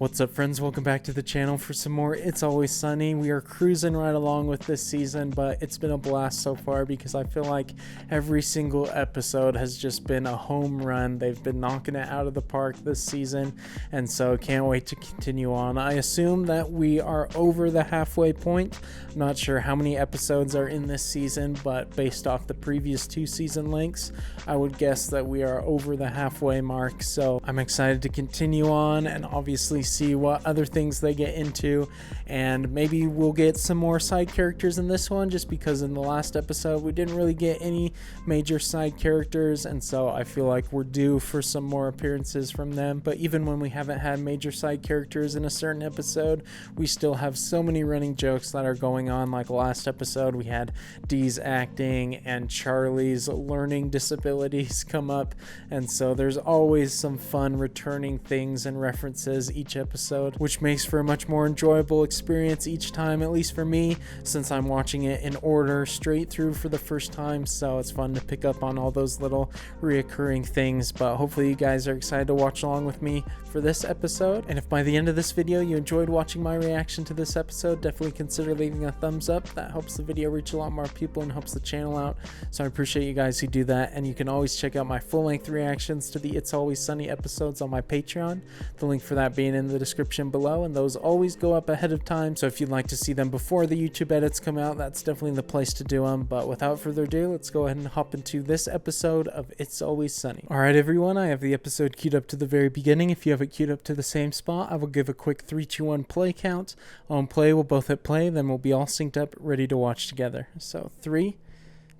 What's up, friends? Welcome back to the channel for some more It's Always Sunny. We are cruising right along with this season, but it's been a blast so far because I feel like every single episode has just been a home run. They've been knocking it out of the park this season, and so can't wait to continue on. I assume that we are over the halfway point. I'm not sure how many episodes are in this season, but based off the previous 2 season lengths, I would guess that we are over the halfway mark. So I'm excited to continue on and obviously see what other things they get into, and maybe we'll get some more side characters in this one, just because in the last episode we didn't really get any major side characters, and so I feel like we're due for some more appearances from them. But even when we haven't had major side characters in a certain episode, we still have so many running jokes that are going on. Like last episode we had Dee's acting and Charlie's learning disabilities come up, and so there's always some fun returning things and references each episode, which makes for a much more enjoyable experience each time, at least for me, since I'm watching it in order straight through for the first time. So it's fun to pick up on all those little reoccurring things. But hopefully you guys are excited to watch along with me for this episode, and if by the end of this video you enjoyed watching my reaction to this episode, definitely consider leaving a thumbs up. That helps the video reach a lot more people and helps the channel out, so I appreciate you guys who do that. And you can always check out my full-length reactions to the It's Always Sunny episodes on my Patreon, the link for that being in the description below, and those always go up ahead of time, so if you'd like to see them before the YouTube edits come out, that's definitely the place to do them. But without further ado, let's go ahead and hop into this episode of It's Always Sunny. Alright everyone, I have the episode queued up to the very beginning. If you have it queued up to the same spot, I will give a quick 3, 2, 1 play count. On play, we'll both hit play, then we'll be all synced up, ready to watch together. So 3,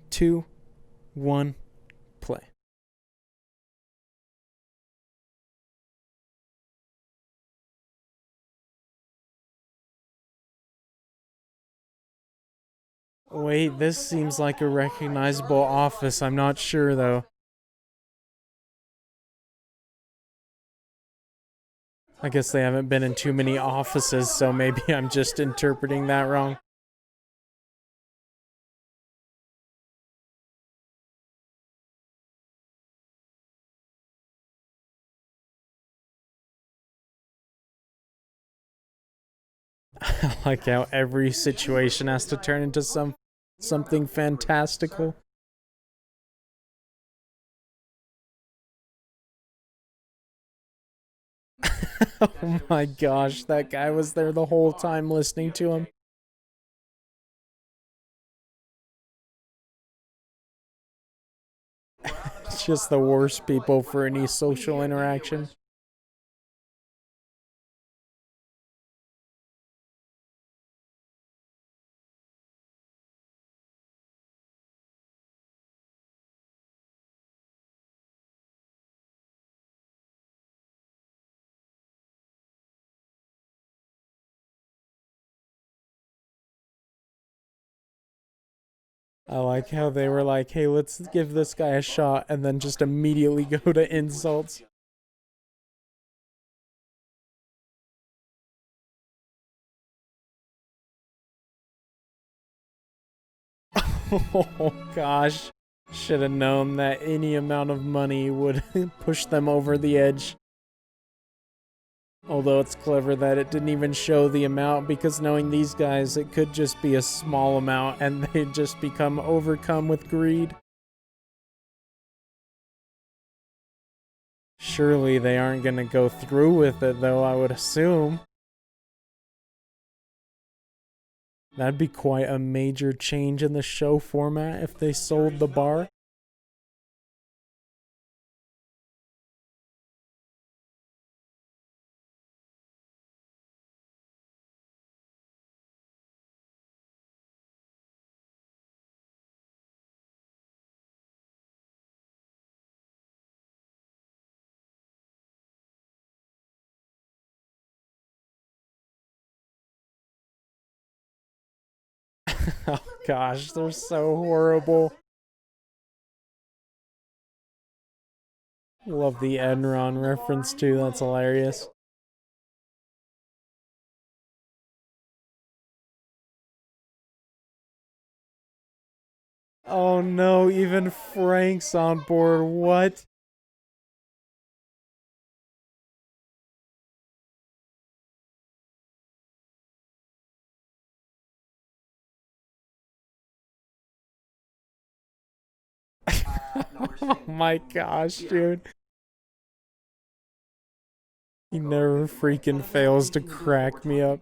2, 1, play. Wait, this seems like a recognizable office. I'm not sure though. I guess they haven't been in too many offices, so maybe I'm just interpreting that wrong. I like how every situation has to turn into something fantastical. Oh my gosh, that guy was there the whole time listening to him. It's just the worst people for any social interaction. I like how they were like, hey, let's give this guy a shot, and then just immediately go to insults. Oh gosh, should have known that any amount of money would push them over the edge. Although it's clever that it didn't even show the amount, because knowing these guys, it could just be a small amount and they'd just become overcome with greed. Surely they aren't going to go through with it though, I would assume. That'd be quite a major change in the show format if they sold the bar. Oh gosh, they're so horrible. Love the Enron reference too, that's hilarious. Oh no, even Frank's on board, what? Oh my gosh, dude. He never freaking fails to crack me up.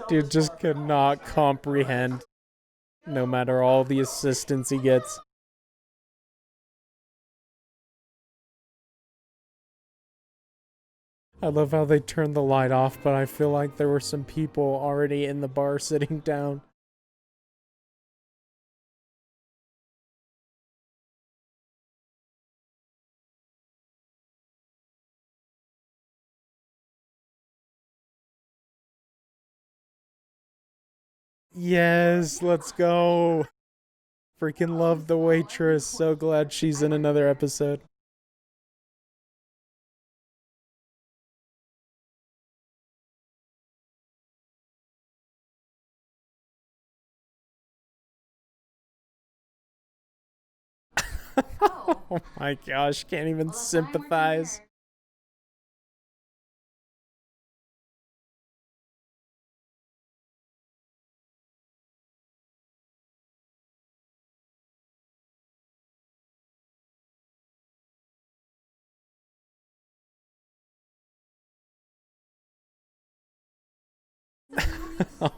Dude just could not comprehend no matter all the assistance he gets. I love how they turned the light off, but I feel like there were some people already in the bar sitting down. Yes, let's go. Freaking love the waitress. So glad she's in another episode. Oh my gosh, can't even sympathize.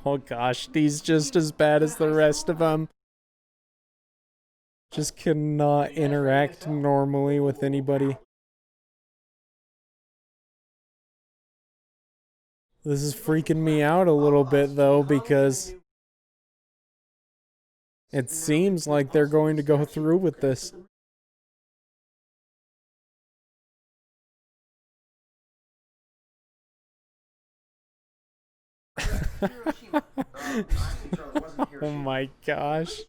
Oh gosh, he's just as bad as the rest of them. Just cannot interact normally with anybody. This is freaking me out a little bit though, because it seems like they're going to go through with this. Oh my gosh.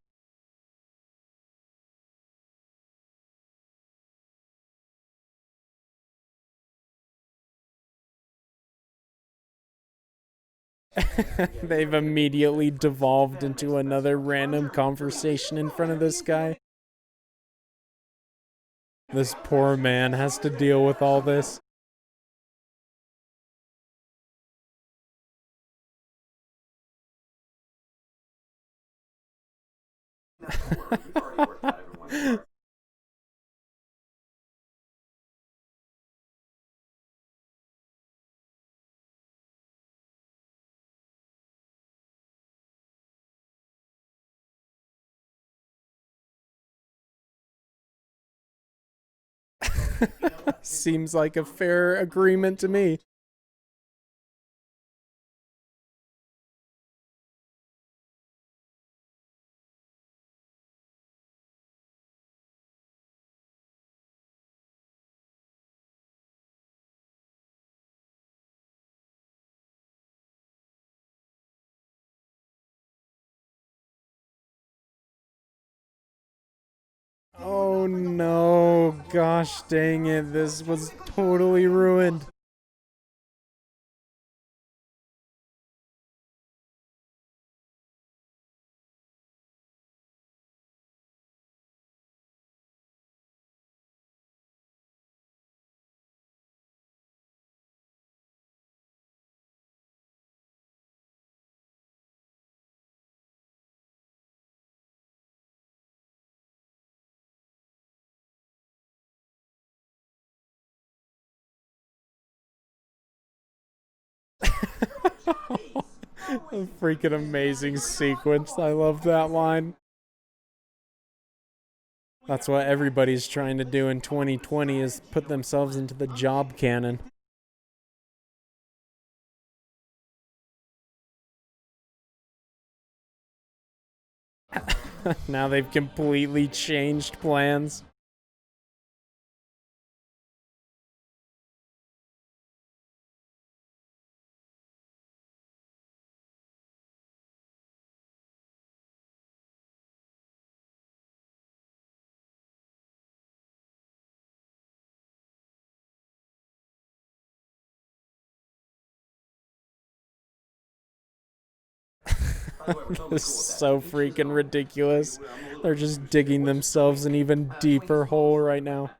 They've immediately devolved into another random conversation in front of this guy. This poor man has to deal with all this. Seems like a fair agreement to me. Oh no, gosh dang it, this was totally ruined. A freaking amazing sequence. I love that line. That's what everybody's trying to do in 2020 is put themselves into the job canon. Now they've completely changed plans. This is so freaking ridiculous. They're just digging themselves an even deeper hole right now.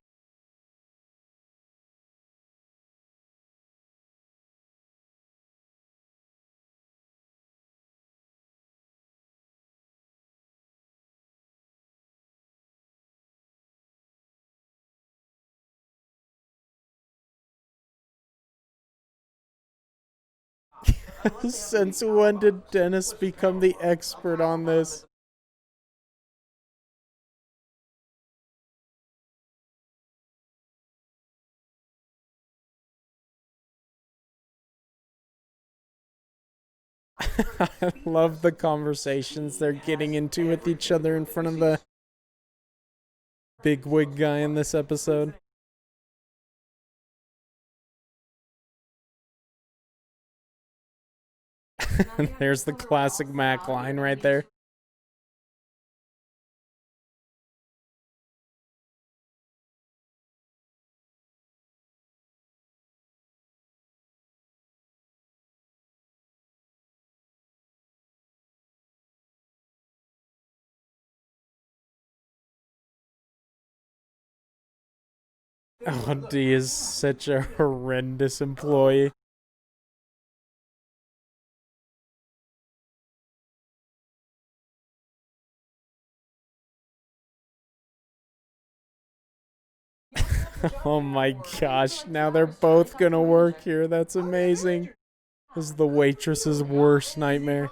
Since when did Dennis become the expert on this? I love the conversations they're getting into with each other in front of the big wig guy in this episode. There's the classic Mac line right there. Oh, D is such a horrendous employee. Oh my gosh, now they're both gonna work here. That's amazing. This is the waitress's worst nightmare.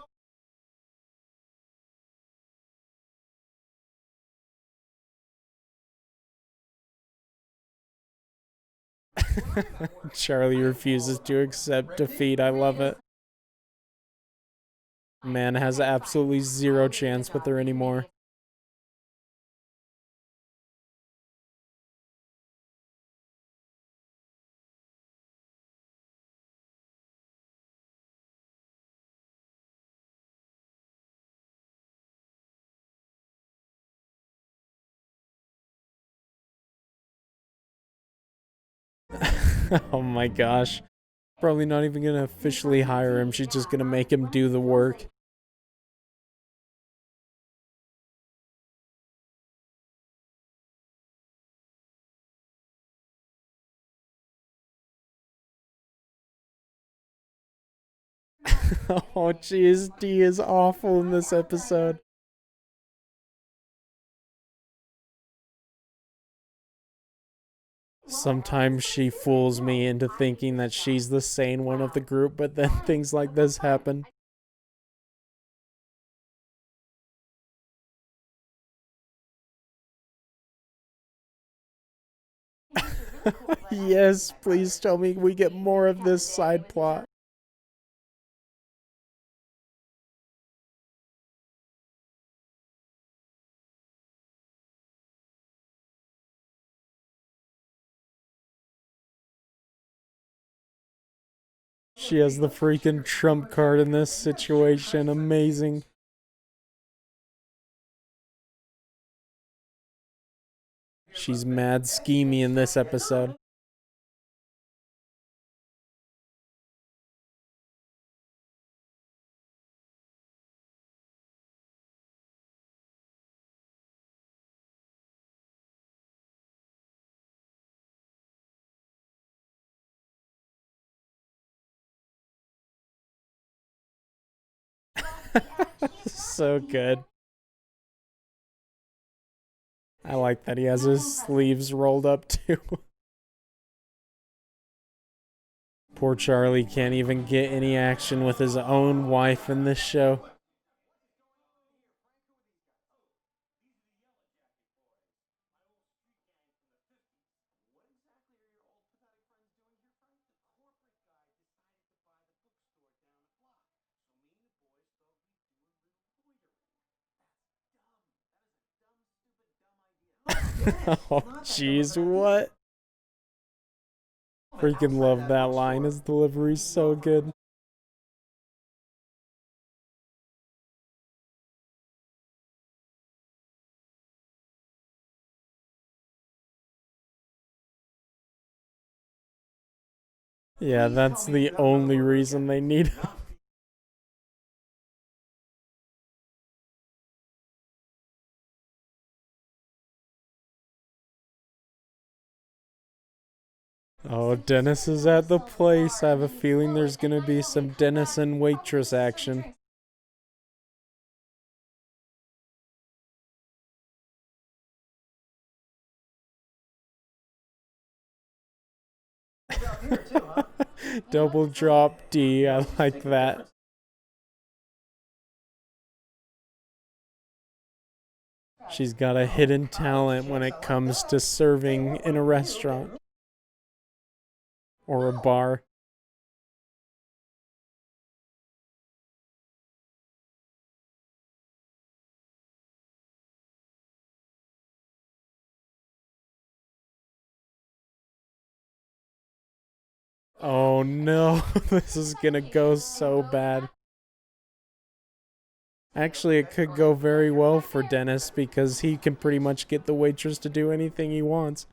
Charlie refuses to accept defeat. I love it. Man has absolutely zero chance with her anymore. Oh my gosh. Probably not even gonna officially hire him. She's just gonna make him do the work. Oh jeez, D is awful in this episode. Sometimes she fools me into thinking that she's the sane one of the group, but then things like this happen. Yes, please tell me we get more of this side plot. She has the freaking trump card in this situation. Amazing. She's mad schemy in this episode. So good. I like that he has his sleeves rolled up too. Poor Charlie can't even get any action with his own wife in this show. Oh, jeez, what? Freaking love that line. His delivery's so good. Yeah, that's the only reason they need him. Oh, Dennis is at the place. I have a feeling there's gonna be some Dennis and waitress action. Double drop D. I like that. She's got a hidden talent when it comes to serving in a restaurant or a bar. Oh no, this is gonna go so bad. Actually, it could go very well for Dennis because he can pretty much get the waitress to do anything he wants.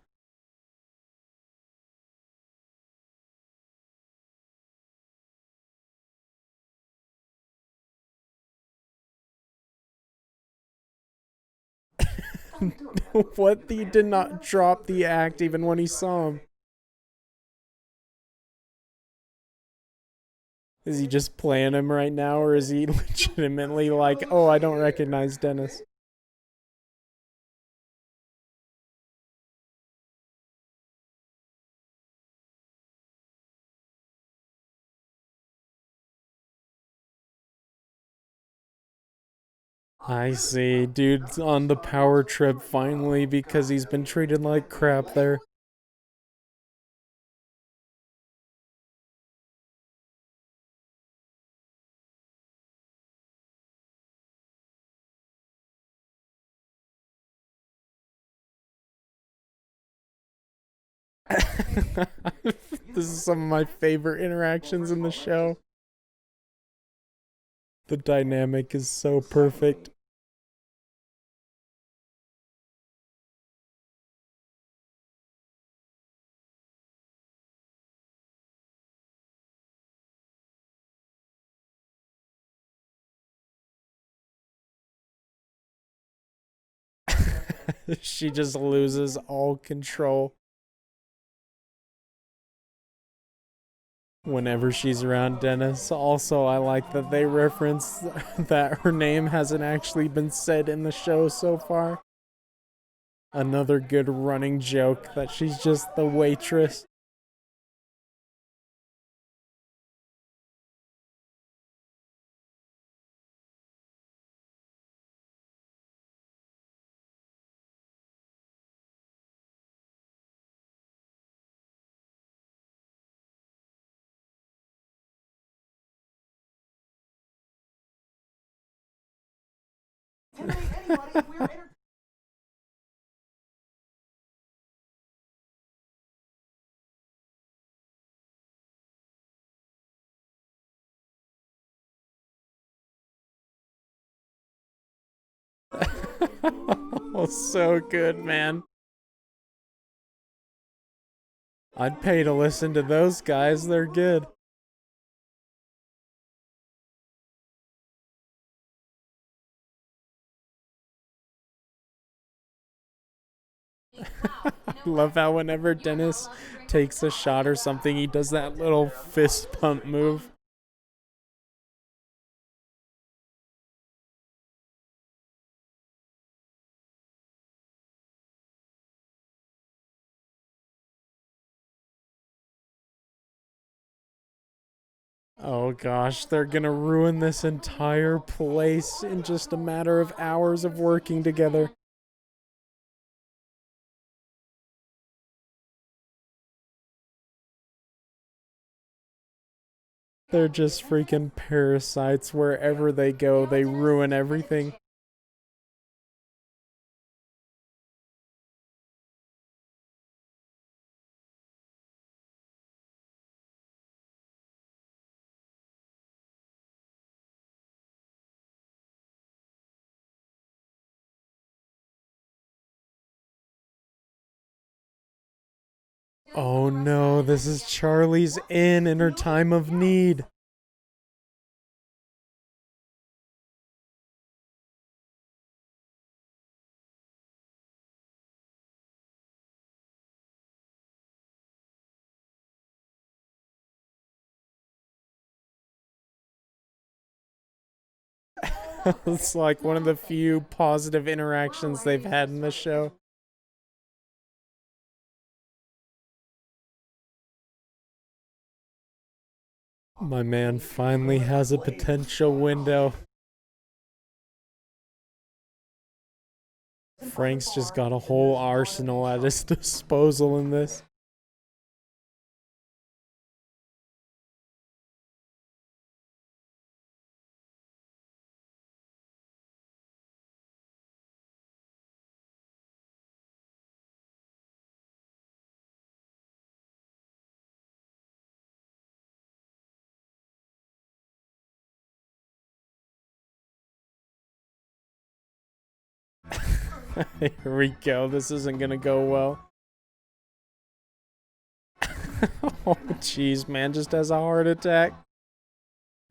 What? He did not drop the act even when he saw him. Is he just playing him right now, or is he legitimately like, oh, I don't recognize Dennis? I see. Dude's on the power trip finally because he's been treated like crap there. This is some of my favorite interactions in the show. The dynamic is so perfect. She just loses all control whenever she's around Dennis. Also, I like that they reference that her name hasn't actually been said in the show so far. Another good running joke that she's just the waitress. Oh, so good, man. I'd pay to listen to those guys. They're good. Love how whenever Dennis takes a shot or something, he does that little fist pump move. Oh gosh, they're gonna ruin this entire place in just a matter of hours of working together. They're just freaking parasites. Wherever they go, they ruin everything. Oh no, this is Charlie's in her time of need. It's like one of the few positive interactions they've had in the show. My man finally has a potential window. Frank's just got a whole arsenal at his disposal in this. Here we go. This isn't gonna go well. Oh, jeez, man just has a heart attack.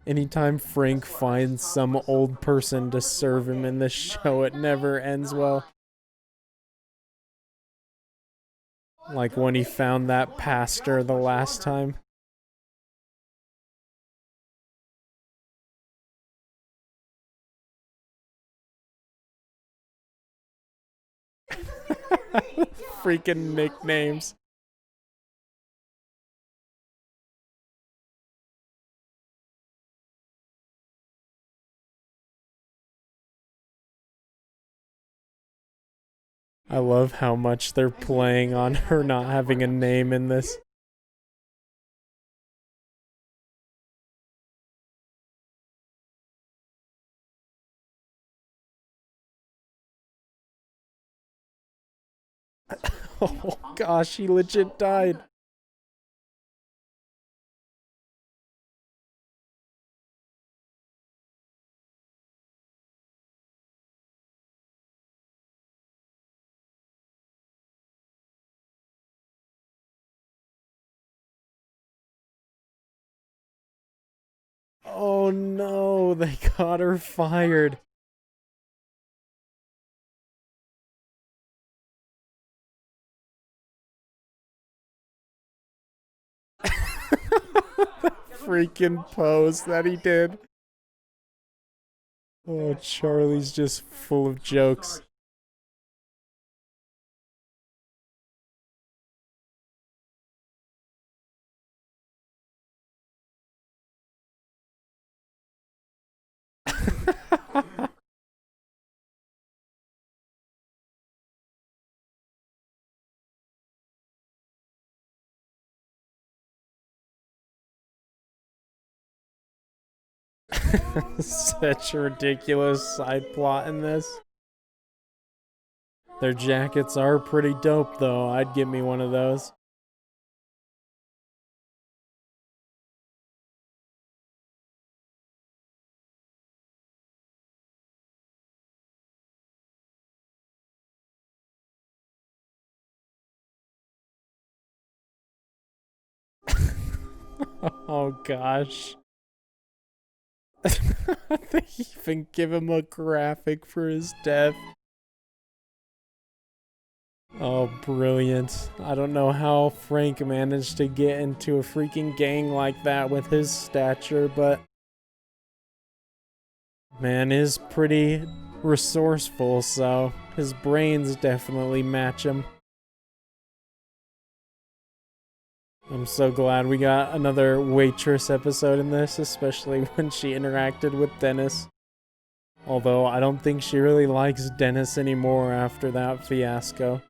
Anytime Frank finds some old person to serve him in this show, it never ends well. Like when he found that pastor the last time. Freaking nicknames. I love how much they're playing on her not having a name in this. Oh gosh, he legit died. Oh no, they got her fired. Freaking pose that he did. Oh, Charlie's just full of jokes. Such a ridiculous side plot in this. Their jackets are pretty dope, though. I'd give me one of those. Oh gosh. They even give him a graphic for his death. Oh, brilliant. I don't know how Frank managed to get into a freaking gang like that with his stature, but man is pretty resourceful, so his brains definitely match him. I'm so glad we got another waitress episode in this, especially when she interacted with Dennis. Although I don't think she really likes Dennis anymore after that fiasco.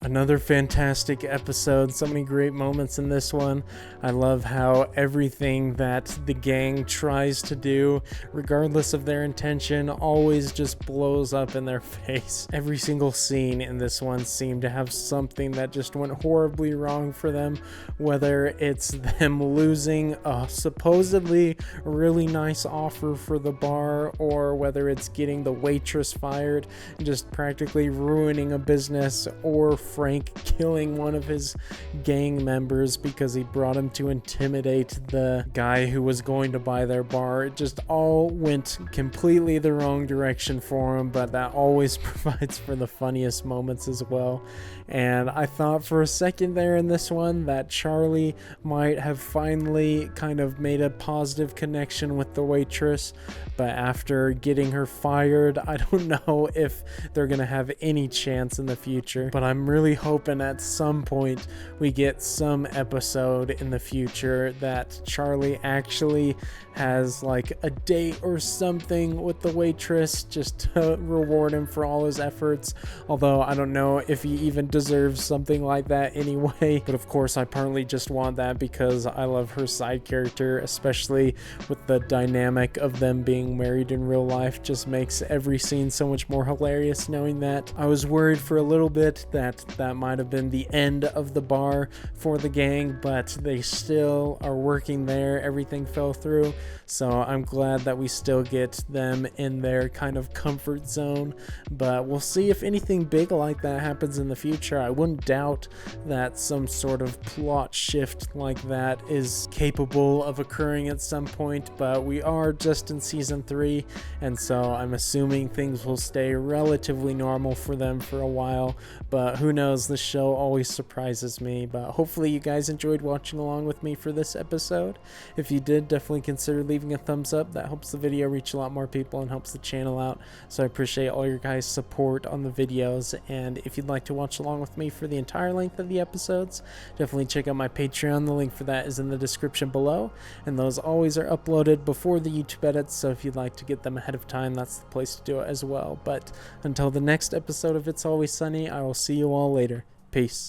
Another fantastic episode, so many great moments in this one. I love how everything that the gang tries to do, regardless of their intention, always just blows up in their face. Every single scene in this one seemed to have something that just went horribly wrong for them, whether it's them losing a supposedly really nice offer for the bar, or whether it's getting the waitress fired and just practically ruining a business, or Frank killing one of his gang members because he brought him to intimidate the guy who was going to buy their bar. It just all went completely the wrong direction for him, but that always provides for the funniest moments as well. And I thought for a second there in this one that Charlie might have finally kind of made a positive connection with the waitress, but after getting her fired, I don't know if they're gonna have any chance in the future. But I'm really really hoping at some point we get some episode in the future that Charlie actually has like a date or something with the waitress just to reward him for all his efforts. Although I don't know if he even deserves something like that anyway. But of course I partly just want that because I love her side character, especially with the dynamic of them being married in real life. Just makes every scene so much more hilarious knowing that. I was worried for a little bit that might have been the end of the bar for the gang, but they still are working there. Everything fell through, so I'm glad that we still get them in their kind of comfort zone. But we'll see if anything big like that happens in the future. I wouldn't doubt that some sort of plot shift like that is capable of occurring at some point, but we are just in season 3, and so I'm assuming things will stay relatively normal for them for a while. But who knows, this show always surprises me. But hopefully you guys enjoyed watching along with me for this episode. If you did, definitely consider leaving a thumbs up. That helps the video reach a lot more people and helps the channel out, so I appreciate all your guys' support on the videos. And if you'd like to watch along with me for the entire length of the episodes, definitely check out my Patreon. The link for that is in the description below, and those always are uploaded before the YouTube edits, so if you'd like to get them ahead of time, that's the place to do it as well. But until the next episode of It's Always Sunny, I will see you all later. Peace.